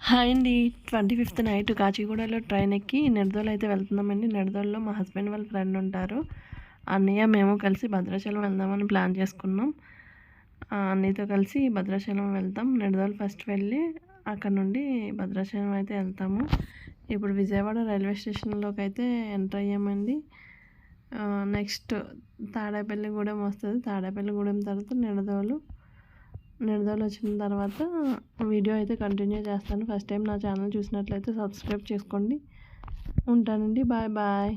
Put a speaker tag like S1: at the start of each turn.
S1: Hi అండి. 25థ్ night కాచిగూడలో train ఎక్కి నిడదవోలు అయితే వెళ్తున్నామండి. నిడదవోలులో మా హస్బెండ్ వాళ్ళ ఫ్రెండ్ ఉంటారు. అన్నయ్య మేము కలిసి భద్రాచలం వెళ్దామని ప్లాన్ చేసుకున్నాం. అన్నయ్యతో కలిసి భద్రాచలం వెళ్తాం. నిడదవోలు ఫస్ట్ వెళ్ళి అక్కడ నుండి భద్రాచలం అయితే వెళ్తాము. ఇప్పుడు విజయవాడ రైల్వే స్టేషన్లోకి అయితే ఎంటర్ అయ్యామండి. నెక్స్ట్ తాడేపల్లిగూడెం వస్తుంది. తాడేపల్లిగూడెం తర్వాత నిడదవోలు వచ్చిన తర్వాత వీడియో అయితే కంటిన్యూ చేస్తాను. ఫస్ట్ టైం నా ఛానల్ చూసినట్లయితే సబ్స్క్రైబ్ చేసుకోండి. ఉంటానండి. Bye bye.